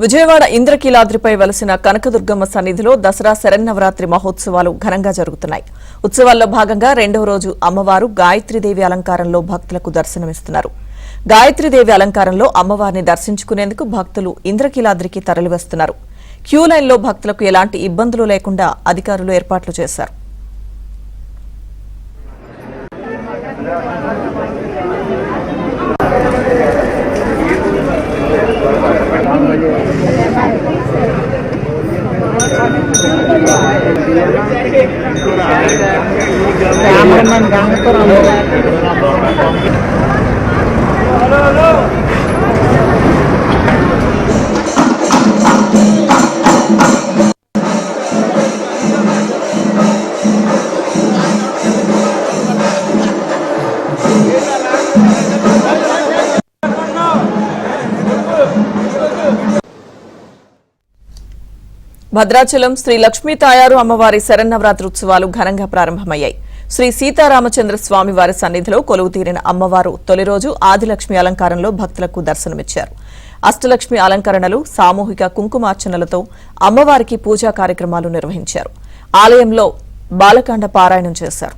విజయవాడ ఇంద్రకీలాద్రిపై వెలసిన కనకదుర్గమ్మ సన్నిధిలో దసరా శరన్నవరాత్రి మహోత్సవాలు ఘనంగా జరుగుతున్నాయి. ఉత్సవాల్లో భాగంగా రెండవ రోజు అమ్మవారు గాయత్రీదేవి అలంకారంలో భక్తులకు దర్శనమిస్తున్నారు. గాయత్రీదేవి అలంకారంలో అమ్మవారిని దర్శించుకునేందుకు భక్తులు ఇంద్రకీలాద్రికి తరలివస్తున్నారు. క్యూ లైన్లో భక్తులకు ఎలాంటి ఇబ్బందులు లేకుండా అధికారులు ఏర్పాట్లు చేశారు. భద్రాచలం శ్రీ లక్ష్మీ తాయారు అమ్మవారి శరన్నవరాత్రి ఉత్సవాలు ఘనంగా ప్రారంభమయ్యాయి. శ్రీ సీతారామచంద్ర స్వామి వారి సన్నిధిలో కొలువు తీరిన అమ్మవారు తొలి రోజు ఆదిలక్ష్మి అలంకారంలో భక్తులకు దర్శనమిచ్చారు. అష్టలక్ష్మి అలంకరణలు, సామూహిక కుంకుమార్చనలతో అమ్మవారికి పూజా కార్యక్రమాలు నిర్వహించారు. ఆలయంలో బాలకాండ పారాయణం చేశారు.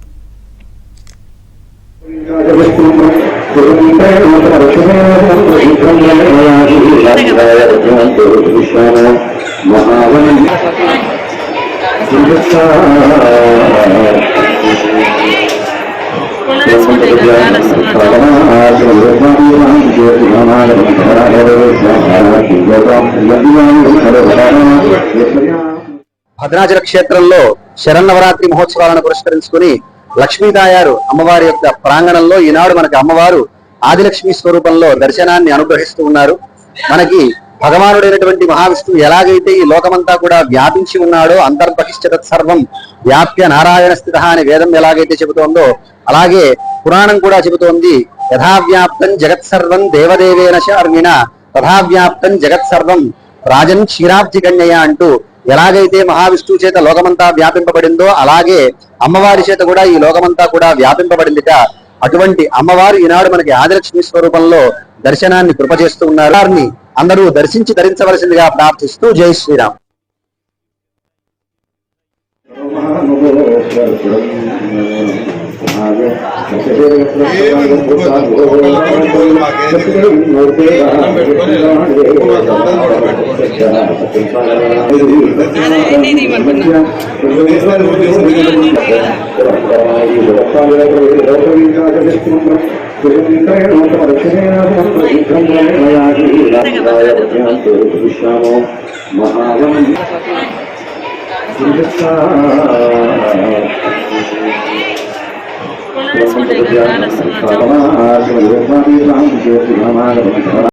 భద్రాచల క్షేత్రంలో శరన్నవరాత్రి మహోత్సవాలను పురస్కరించుకుని లక్ష్మీతాయారు అమ్మవారి యొక్క ప్రాంగణంలో ఈనాడు మనకి అమ్మవారు ఆదిలక్ష్మి స్వరూపంలో దర్శనాన్ని అనుగ్రహిస్తూ ఉన్నారు. మనకి భగవానుడైనటువంటి మహావిష్ణువు ఎలాగైతే ఈ లోకమంతా కూడా వ్యాపించి ఉన్నాడో అంతర్బహిష్ట సర్వం వ్యాప్య నారాయణ స్థిత అనే వేదం ఎలాగైతే చెబుతోందో అలాగే పురాణం కూడా చెబుతోంది. యథావ్యాప్తం జగత్సర్వం దేవదేవేన శర్మిణ తథావ్యాప్తం జగత్సర్వం రాజన్ క్షీరాబ్ది కన్యయ అంటూ ఎలాగైతే మహావిష్ణువు చేత లోకమంతా వ్యాపింపబడిందో అలాగే అమ్మవారి చేత కూడా ఈ లోకమంతా కూడా వ్యాపింపబడిందిట. అటువంటి అమ్మవారు ఈనాడు మనకి ఆదిలక్ష్మి స్వరూపంలో దర్శనాన్ని కృపచేస్తూ ఉన్నారు. వారిని అందరూ దర్శించి ధరించవలసిందిగా ప్రార్థిస్తూ జై శ్రీరామ్.